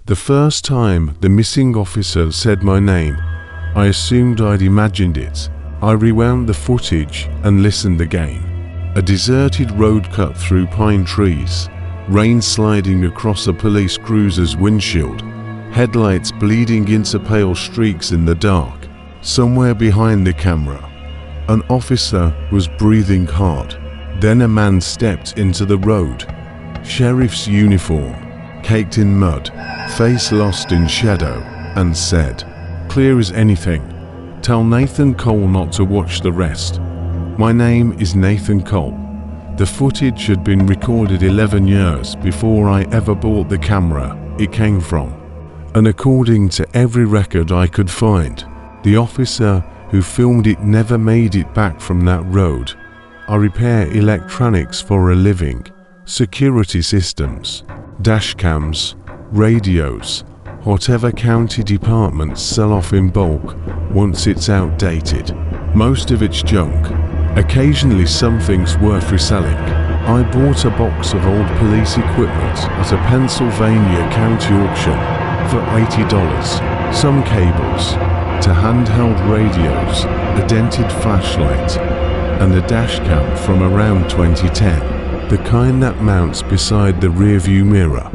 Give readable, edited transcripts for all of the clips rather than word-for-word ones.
The first time the missing officer said my name, I assumed I'd imagined it. I rewound the footage and listened again. A deserted road cut through pine trees, rain sliding across a police cruiser's windshield, headlights bleeding into pale streaks in the dark. Somewhere behind the camera, an officer was breathing hard. Then a man stepped into the road, sheriff's uniform, caked in mud, face lost in shadow, and said, "Clear as anything. Tell Nathan Cole not to watch the rest. My name is Nathan Cole." The footage had been recorded 11 years before I ever bought the camera it came from. And according to every record I could find, the officer who filmed it never made it back from that road. I repair electronics for a living, security systems, dashcams, radios, whatever county departments sell off in bulk once it's outdated. Most of it's junk. Occasionally something's worth reselling. I bought a box of old police equipment at a Pennsylvania county auction for $80. Some cables to handheld radios, a dented flashlight, and a dashcam from around 2010, the kind that mounts beside the rearview mirror.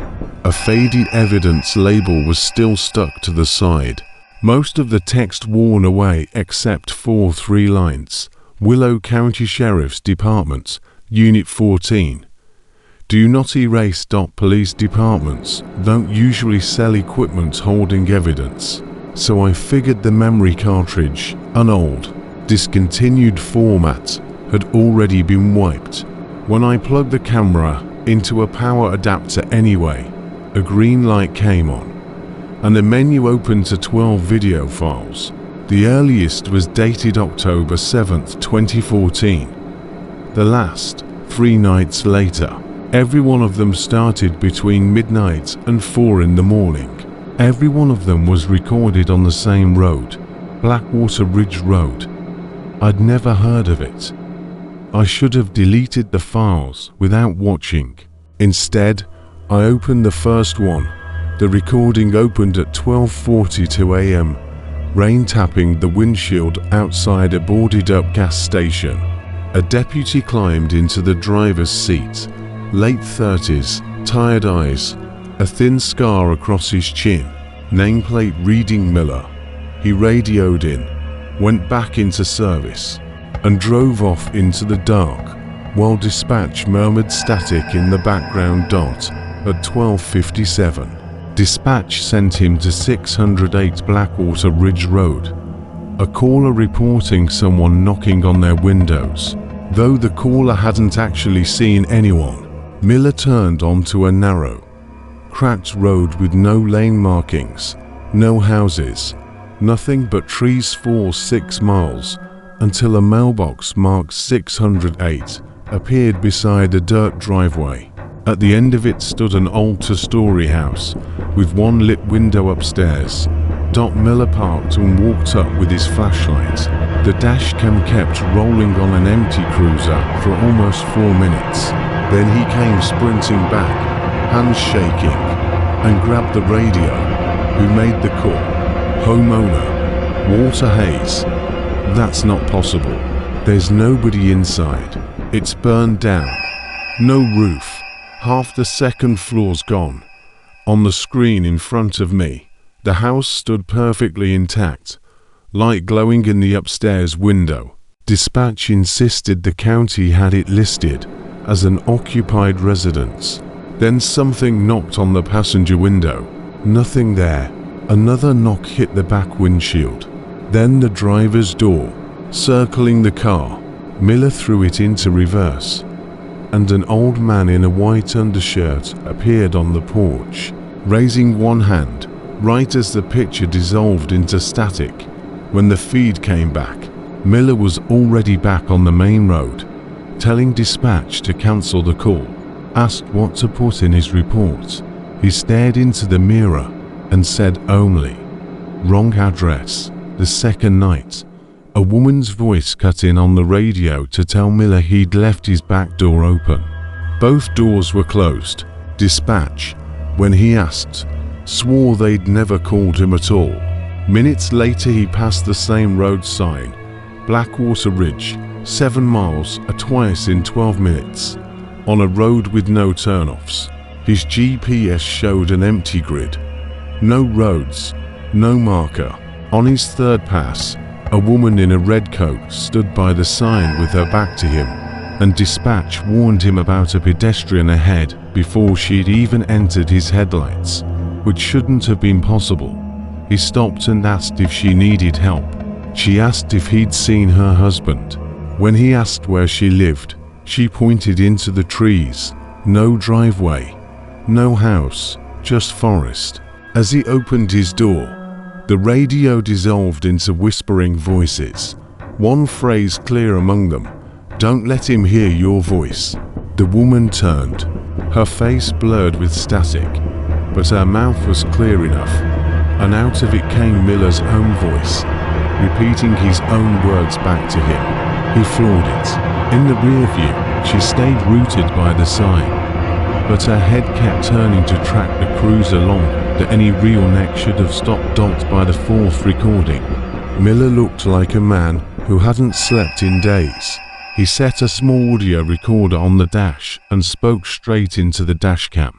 A faded evidence label was still stuck to the side, most of the text worn away except for 3 lines. Willow County Sheriff's Department, Unit 14. Do not erase. Police departments don't usually sell equipment holding evidence, so I figured the memory cartridge, an old, discontinued format, had already been wiped. When I plugged the camera into a power adapter anyway, a green light came on, and the menu opened to 12 video files. The earliest was dated October 7th, 2014. The last, 3 nights later. Every one of them started between midnight and 4 in the morning. Every one of them was recorded on the same road, Blackwater Ridge Road. I'd never heard of it. I should have deleted the files without watching. Instead, I opened the first one. The recording opened at 12:42 a.m., rain tapping the windshield outside a boarded-up gas station. A deputy climbed into the driver's seat, late 30s, tired eyes, a thin scar across his chin, nameplate reading Miller. He radioed in, went back into service, and drove off into the dark, while dispatch murmured static in the background dot at 12:57. Dispatch sent him to 608 Blackwater Ridge Road. A caller reporting someone knocking on their windows. Though the caller hadn't actually seen anyone, Miller turned onto a narrow, cracked road with no lane markings, no houses, nothing but trees for 6 miles, until a mailbox marked 608 appeared beside a dirt driveway. At the end of it stood an old 2-story house with one lit window upstairs. Miller parked and walked up with his flashlight. The dashcam kept rolling on an empty cruiser for almost 4 minutes. Then he came sprinting back, hands shaking, and grabbed the radio. Who made the call? Homeowner. Walter Hayes. That's not possible. There's nobody inside. It's burned down. No roof. Half the second floor's gone. On the screen in front of me, the house stood perfectly intact, light glowing in the upstairs window. Dispatch insisted the county had it listed as an occupied residence. Then something knocked on the passenger window. Nothing there. Another knock hit the back windshield. Then the driver's door. Circling the car, Miller threw it into reverse, and an old man in a white undershirt appeared on the porch, raising one hand, right as the picture dissolved into static. When the feed came back, Miller was already back on the main road, telling dispatch to cancel the call. Asked what to put in his report, he stared into the mirror and said only, "Wrong address." The second night, a woman's voice cut in on the radio to tell Miller he'd left his back door open. Both doors were closed. Dispatch, when he asked, swore they'd never called him at all. Minutes later he passed the same road sign, Blackwater Ridge, 7 miles, twice in 12 minutes, on a road with no turnoffs. His GPS showed an empty grid. No roads, no marker. On his third pass, a woman in a red coat stood by the sign with her back to him, and dispatch warned him about a pedestrian ahead before she'd even entered his headlights, which shouldn't have been possible. He stopped and asked if she needed help. She asked if he'd seen her husband. When he asked where she lived, she pointed into the trees. No driveway, no house, just forest. As he opened his door, the radio dissolved into whispering voices. One phrase clear among them, "Don't let him hear your voice." The woman turned, her face blurred with static, but her mouth was clear enough, and out of it came Miller's own voice, repeating his own words back to him. He floored it. In the rear view, she stayed rooted by the sign, but her head kept turning to track the cruiser long that any real neck should have stopped. By the fourth recording, Miller looked like a man who hadn't slept in days. He set a small audio recorder on the dash and spoke straight into the dashcam.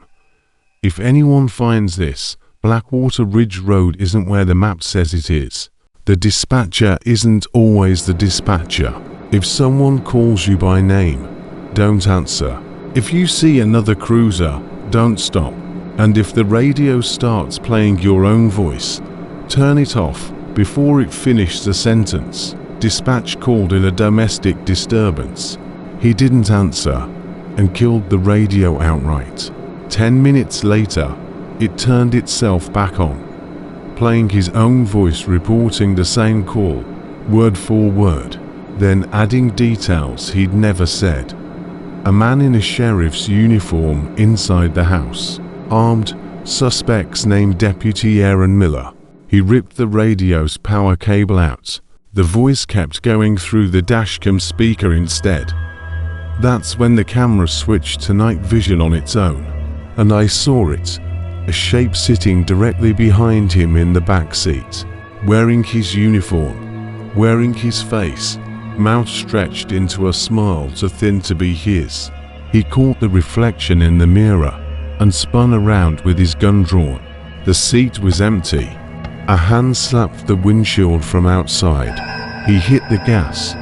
"If anyone finds this, Blackwater Ridge Road isn't where the map says it is. The dispatcher isn't always the dispatcher. If someone calls you by name, don't answer. If you see another cruiser, don't stop. And if the radio starts playing your own voice, turn it off before it finished the sentence. Dispatch called in a domestic disturbance." He didn't answer and killed the radio outright. 10 minutes later, it turned itself back on, playing his own voice reporting the same call, word for word, then adding details he'd never said. A man in a sheriff's uniform inside the house. Armed, suspects named Deputy Aaron Miller. He ripped the radio's power cable out. The voice kept going through the dashcam speaker instead. That's when the camera switched to night vision on its own, and I saw it, a shape sitting directly behind him in the back seat, wearing his uniform, wearing his face, mouth stretched into a smile too thin to be his. He caught the reflection in the mirror and spun around with his gun drawn. The seat was empty. A hand slapped the windshield from outside. He hit the gas,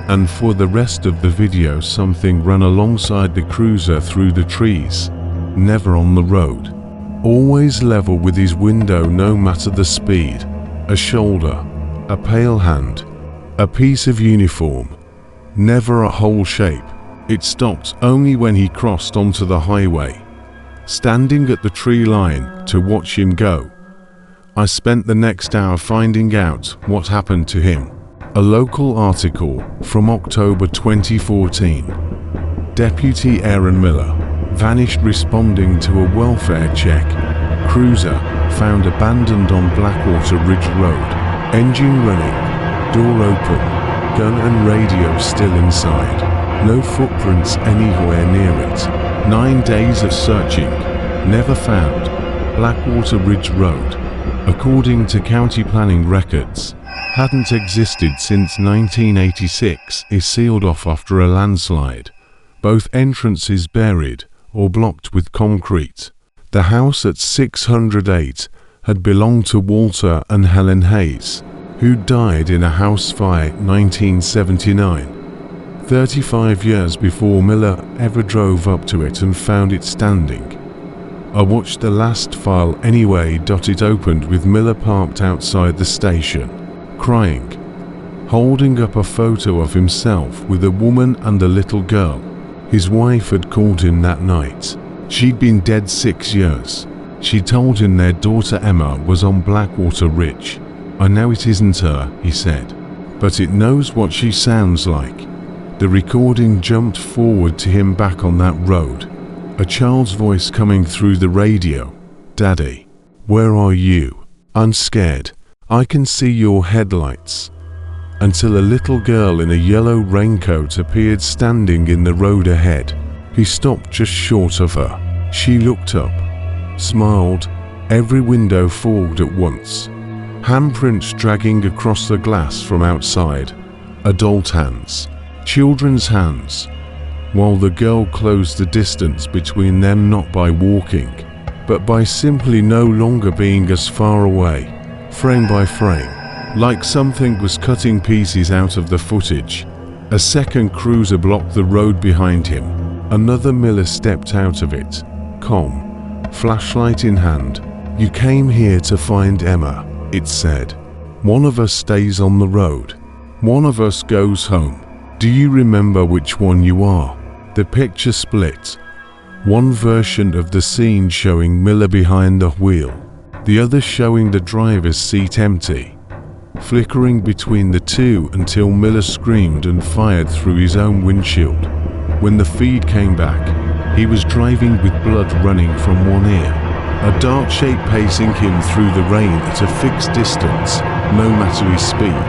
and for the rest of the video something ran alongside the cruiser through the trees, never on the road. Always level with his window no matter the speed. A shoulder, a pale hand, a piece of uniform, never a whole shape. It stopped only when he crossed onto the highway, standing at the tree line to watch him go. I spent the next hour finding out what happened to him. A local article from October 2014. Deputy Aaron Miller vanished responding to a welfare check. Cruiser found abandoned on Blackwater Ridge Road. Engine running, door open, gun and radio still inside. No footprints anywhere near it. 9 days of searching, never found. Blackwater Ridge Road, according to county planning records, hadn't existed since 1986, is sealed off after a landslide. Both entrances buried or blocked with concrete. The house at 608 had belonged to Walter and Helen Hayes, who died in a house fire in 1979, 35 years before Miller ever drove up to it and found it standing. I watched the last file anyway. It opened with Miller parked outside the station, crying, holding up a photo of himself with a woman and a little girl. His wife had called him that night. She'd been dead 6 years. She told him their daughter Emma was on Blackwater Ridge. "I know it isn't her," he said, "but it knows what she sounds like." The recording jumped forward to him back on that road. A child's voice coming through the radio. "Daddy, where are you? I'm scared. I can see your headlights." Until a little girl in a yellow raincoat appeared standing in the road ahead. He stopped just short of her. She looked up, smiled, every window fogged at once. Handprints dragging across the glass from outside. Adult hands, children's hands, while the girl closed the distance between them not by walking, but by simply no longer being as far away, frame by frame, like something was cutting pieces out of the footage. A second cruiser blocked the road behind him. Another Miller stepped out of it, calm, flashlight in hand. "You came here to find Emma," it said. "One of us stays on the road. One of us goes home. Do you remember which one you are?" The picture split. One version of the scene showing Miller behind the wheel, the other showing the driver's seat empty, flickering between the two until Miller screamed and fired through his own windshield. When the feed came back, he was driving with blood running from one ear, a dark shape pacing him through the rain at a fixed distance, no matter his speed.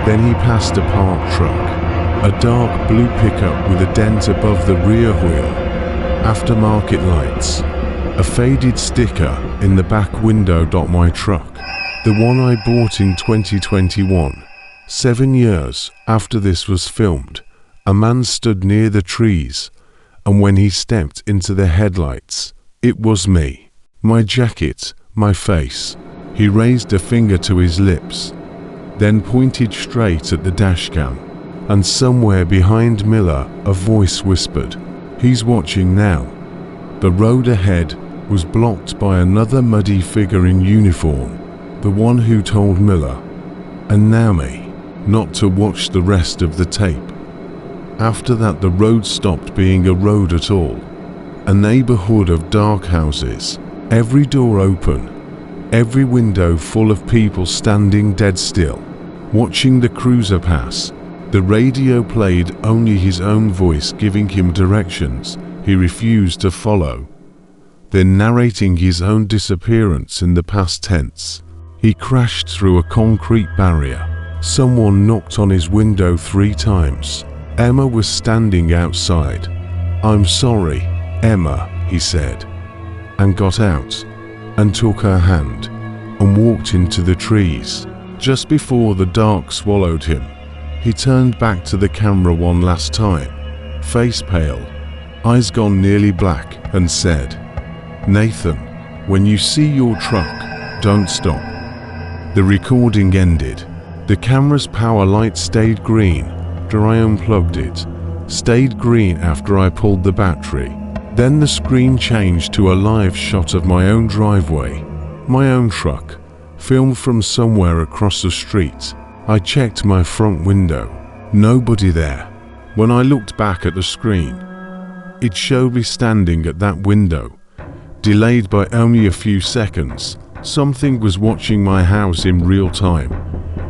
Then he passed a parked truck, a dark blue pickup with a dent above the rear wheel, aftermarket lights, a faded sticker in the back window. "My truck, the one I bought in 2021. 7 years after this was filmed, a man stood near the trees, and when he stepped into the headlights, it was me. My jacket, my face." He raised a finger to his lips, then pointed straight at the dashcam, and somewhere behind Miller a voice whispered, "He's watching now." The road ahead was blocked by another muddy figure in uniform, the one who told Miller, and now me, not to watch the rest of the tape. After that, the road stopped being a road at all. A neighborhood of dark houses, every door open, every window full of people standing dead still, watching the cruiser pass. The radio played only his own voice giving him directions he refused to follow, then narrating his own disappearance in the past tense. He crashed through a concrete barrier. Someone knocked on his window 3 times. Emma was standing outside. "I'm sorry, Emma," he said, and got out and took her hand and walked into the trees. Just before the dark swallowed him, he turned back to the camera one last time, face pale, eyes gone nearly black, and said, "Nathan, when you see your truck, don't stop." The recording ended. The camera's power light stayed green after I unplugged it, stayed green after I pulled the battery. Then the screen changed to a live shot of my own driveway, my own truck, filmed from somewhere across the street. I checked my front window. Nobody there. When I looked back at the screen, it showed me standing at that window, delayed by only a few seconds. Something was watching my house in real time.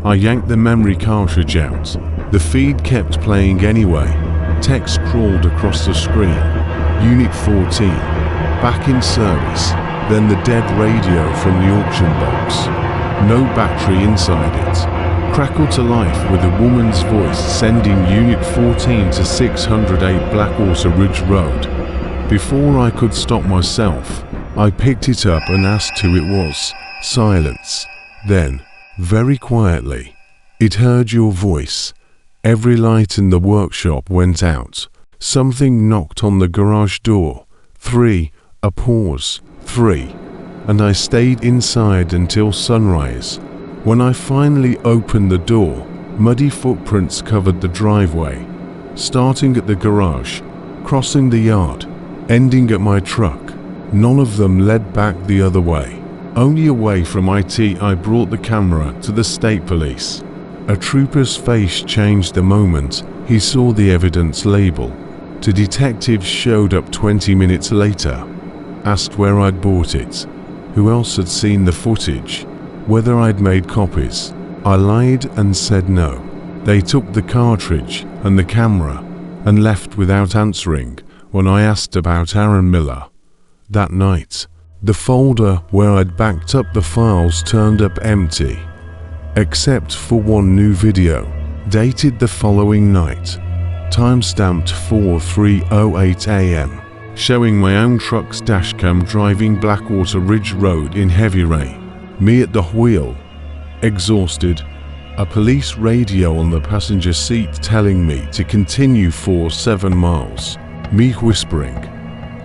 I yanked the memory cartridge out. The feed kept playing anyway. Text crawled across the screen. Unit 14, back in service. Then the dead radio from the auction box. No battery inside it. Crackled to life with a woman's voice sending Unit 14 to 608 Blackwater Ridge Road. Before I could stop myself, I picked it up and asked who it was. Silence. Then, very quietly, "It heard your voice." Every light in the workshop went out. Something knocked on the garage door. 3, a pause. 3. And I stayed inside until sunrise. When I finally opened the door, muddy footprints covered the driveway, starting at the garage, crossing the yard, ending at my truck. None of them led back the other way. Only away from IT. I brought the camera to the state police. A trooper's face changed the moment he saw the evidence label. Two detectives showed up 20 minutes later, asked where I'd bought it, who else had seen the footage, whether I'd made copies. I lied and said no. They took the cartridge and the camera and left without answering when I asked about Aaron Miller. That night, the folder where I'd backed up the files turned up empty, except for one new video, dated the following night, timestamped 4:03:08 a.m. showing my own truck's dashcam driving Blackwater Ridge Road in heavy rain. Me at the wheel, exhausted, a police radio on the passenger seat telling me to continue for 7 miles. Me whispering,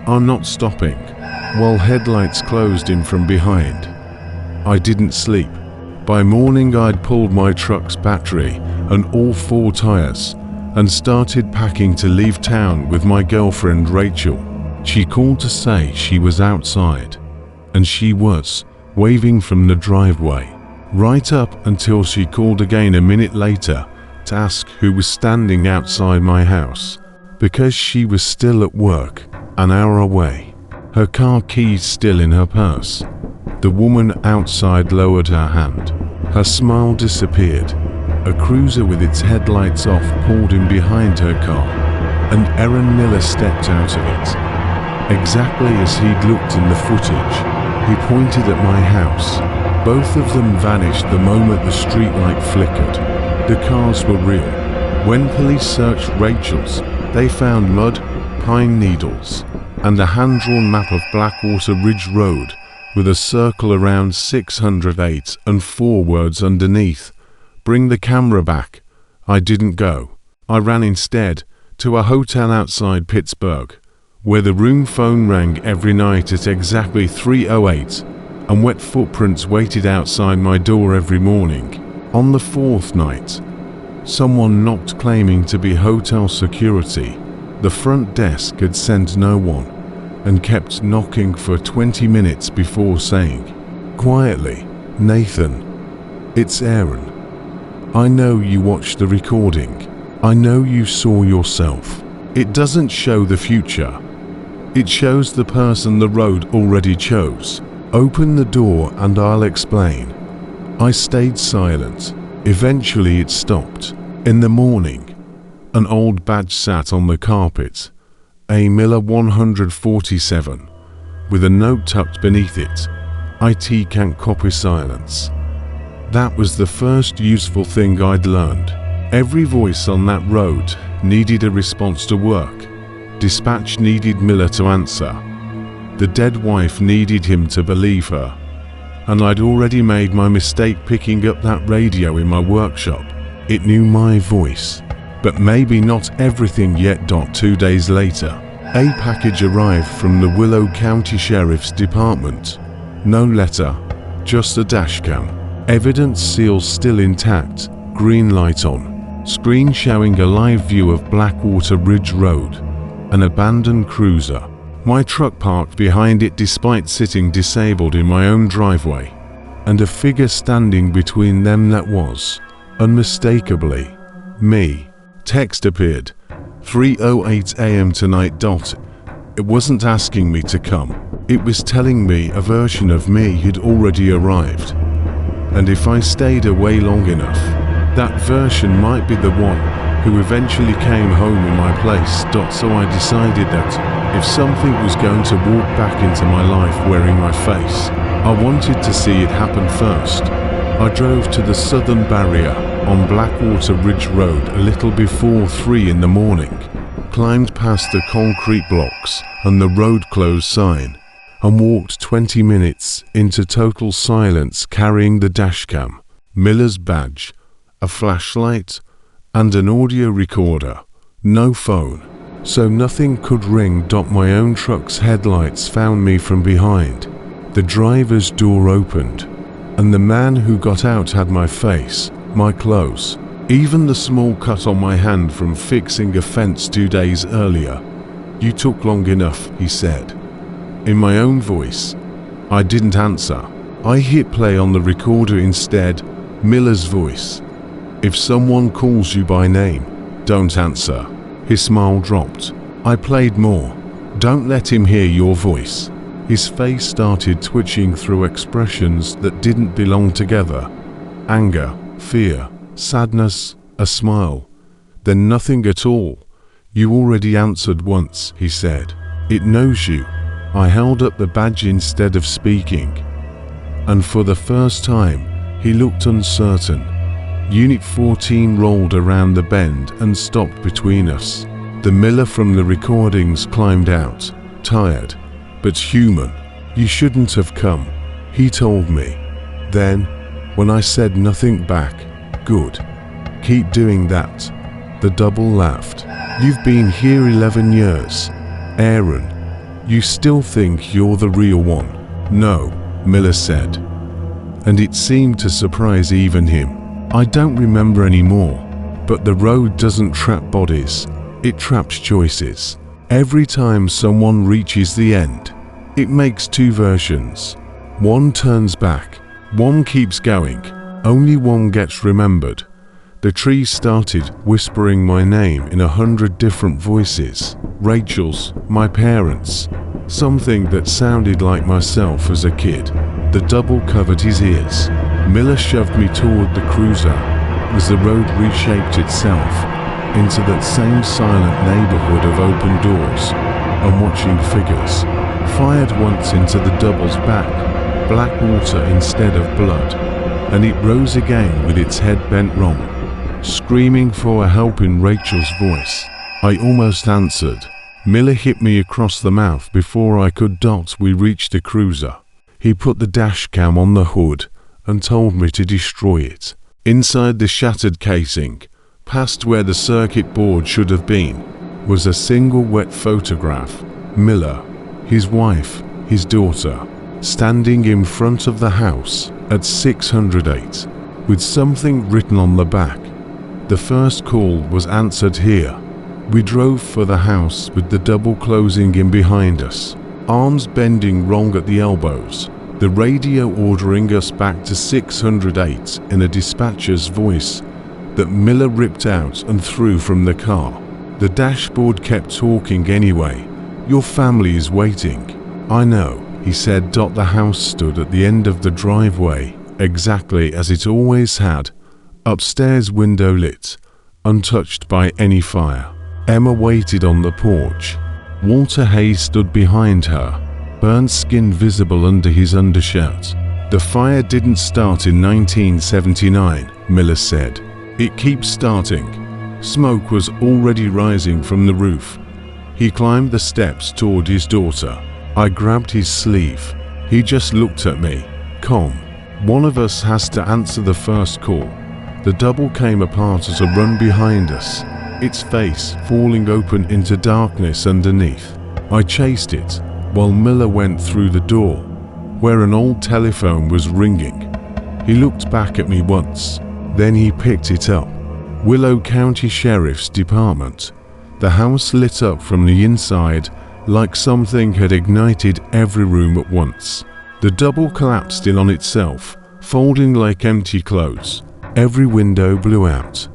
"I'm not stopping," while headlights closed in from behind. I didn't sleep. By morning I'd pulled my truck's battery and all 4 tires and started packing to leave town with my girlfriend Rachel. She called to say she was outside, and she was, waving from the driveway, right up until she called again a minute later to ask who was standing outside my house, because she was still at work, an hour away, her car keys still in her purse. The woman outside lowered her hand. Her smile disappeared. A cruiser with its headlights off pulled in behind her car, and Aaron Miller stepped out of it. Exactly as he'd looked in the footage, he pointed at my house. Both of them vanished the moment the streetlight flickered. The cars were real. When police searched Rachel's, they found mud, pine needles, and a hand-drawn map of Blackwater Ridge Road with a circle around 608 and 4 words underneath. "Bring the camera back." I didn't go. I ran instead to a hotel outside Pittsburgh, where the room phone rang every night at exactly 3:08, and wet footprints waited outside my door every morning. On the 4th night, someone knocked claiming to be hotel security. The front desk had sent no one, and kept knocking for 20 minutes before saying, quietly, "Nathan, it's Aaron. I know you watched the recording. I know you saw yourself. It doesn't show the future. It shows the person the road already chose. Open the door and I'll explain." I stayed silent. Eventually it stopped. In the morning, an old badge sat on the carpet. A Miller 147, with a note tucked beneath it. "IT can't copy silence." That was the first useful thing I'd learned. Every voice on that road needed a response to work. Dispatch needed Miller to answer. The dead wife needed him to believe her. And I'd already made my mistake picking up that radio in my workshop. It knew my voice. But maybe not everything yet. 2 days later, a package arrived from the Willow County Sheriff's Department. No letter, just a dashcam. Evidence seal still intact, green light on. Screen showing a live view of Blackwater Ridge Road. An abandoned cruiser. My truck parked behind it despite sitting disabled in my own driveway. And a figure standing between them that was, unmistakably, me. Text appeared, 3:08 a.m. tonight. It wasn't asking me to come. It was telling me a version of me had already arrived. And if I stayed away long enough, that version might be the one who eventually came home in my place. So I decided that if something was going to walk back into my life wearing my face, I wanted to see it happen first. I drove to the southern barrier on Blackwater Ridge Road a little before 3 in the morning, climbed past the concrete blocks and the road closed sign, and walked 20 minutes into total silence carrying the dashcam, Miller's badge, a flashlight, and an audio recorder. No phone, so nothing could ring. My own truck's headlights found me from behind. The driver's door opened, and the man who got out had my face, my clothes, even the small cut on my hand from fixing a fence 2 days earlier. "You took long enough," he said. In my own voice. I didn't answer. I hit play on the recorder instead. Miller's voice. "If someone calls you by name, don't answer." His smile dropped. I played more. "Don't let him hear your voice." His face started twitching through expressions that didn't belong together. Anger, fear, sadness, a smile. Then nothing at all. "You already answered once," he said. "It knows you." I held up the badge instead of speaking. And for the first time, he looked uncertain. Unit 14 rolled around the bend and stopped between us. The Miller from the recordings climbed out, tired, but human. You shouldn't have come, he told me. Then, when I said nothing back, good. Keep doing that. The double laughed. You've been here 11 years. Aaron, you still think you're the real one? No, Miller said. And it seemed to surprise even him. I don't remember anymore, but the road doesn't trap bodies, it traps choices. Every time someone reaches the end, it makes two versions. One turns back, one keeps going, only one gets remembered. The trees started whispering my name in 100 different voices. Rachel's, my parents, something that sounded like myself as a kid. The double covered his ears. Miller shoved me toward the cruiser as the road reshaped itself into that same silent neighborhood of open doors and watching figures. Fired once into the double's back, black water instead of blood, and it rose again with its head bent wrong, screaming for a help in Rachel's voice. I almost answered. Miller hit me across the mouth before I could dot. We reached the cruiser. He put the dashcam on the hood and told me to destroy it. Inside the shattered casing, past where the circuit board should have been, was a single wet photograph. Miller, his wife, his daughter, standing in front of the house at 608, with something written on the back. The first call was answered here. We drove for the house with the double closing in behind us, arms bending wrong at the elbows, the radio ordering us back to 608 in a dispatcher's voice that Miller ripped out and threw from the car. The dashboard kept talking anyway. Your family is waiting. I know, he said. The house stood at the end of the driveway, exactly as it always had, upstairs, window lit, untouched by any fire. Emma waited on the porch. Walter Hayes stood behind her, burnt skin visible under his undershirt. The fire didn't start in 1979, Miller said. It keeps starting. Smoke was already rising from the roof. He climbed the steps toward his daughter. I grabbed his sleeve. He just looked at me. Calm. One of us has to answer the first call. The double came apart as a run behind us, its face falling open into darkness underneath. I chased it, while Miller went through the door, where an old telephone was ringing. He looked back at me once, then he picked it up. Willow County Sheriff's Department. The house lit up from the inside like something had ignited every room at once. The double collapsed in on itself, folding like empty clothes. Every window blew out.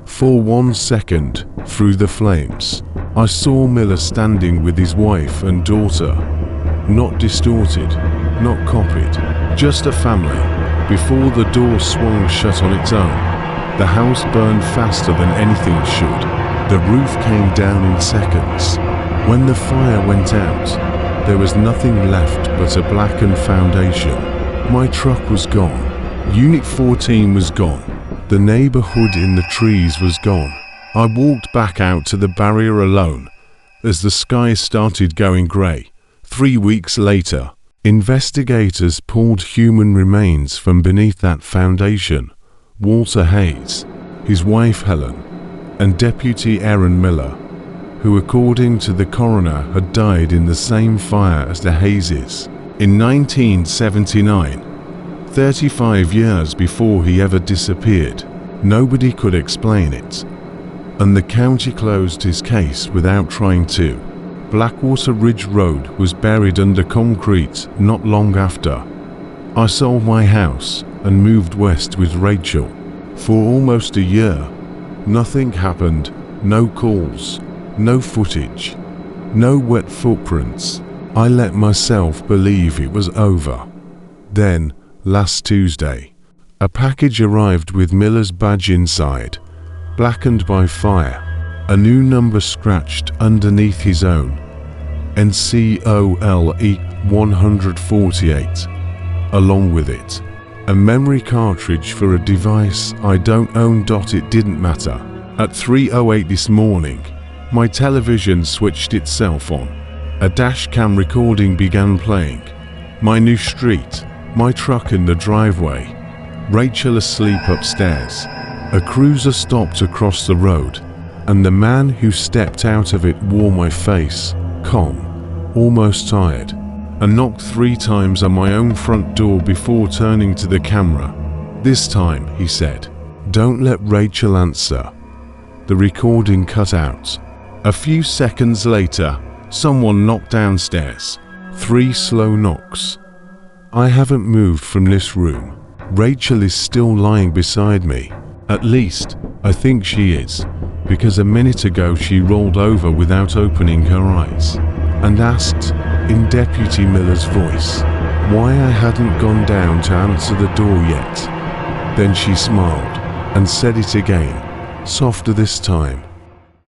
For 1 second, through the flames, I saw Miller standing with his wife and daughter. Not distorted, not copied, just a family. Before the door swung shut on its own, the house burned faster than anything should. The roof came down in seconds. When the fire went out, there was nothing left but a blackened foundation. My truck was gone. Unit 14 was gone. The neighborhood in the trees was gone. I walked back out to the barrier alone as the sky started going gray. 3 weeks later, investigators pulled human remains from beneath that foundation. Walter Hayes, his wife Helen, and Deputy Aaron Miller, who according to the coroner had died in the same fire as the Hayeses. In 1979, 35 years before he ever disappeared, nobody could explain it, and the county closed his case without trying to. Blackwater Ridge Road was buried under concrete not long after. I sold my house and moved west with Rachel. For almost a year, nothing happened. No calls, no footage, no wet footprints. I let myself believe it was over. Then, last Tuesday, a package arrived with Miller's badge inside, blackened by fire, a new number scratched underneath his own, NCOLE 148, along with it, a memory cartridge for a device I don't own. It didn't matter. At 3:08 this morning, my television switched itself on. A dashcam recording began playing. My new street, my truck in the driveway, Rachel asleep upstairs. A cruiser stopped across the road, and the man who stepped out of it wore my face, calm, almost tired, and knocked 3 times on my own front door before turning to the camera. This time, he said, "Don't let Rachel answer." The recording cut out. A few seconds later, someone knocked downstairs. 3 slow knocks. I haven't moved from this room. Rachel is still lying beside me. At least, I think she is, because a minute ago she rolled over without opening her eyes, and asked, in Deputy Miller's voice, why I hadn't gone down to answer the door yet. Then she smiled, and said it again, softer this time.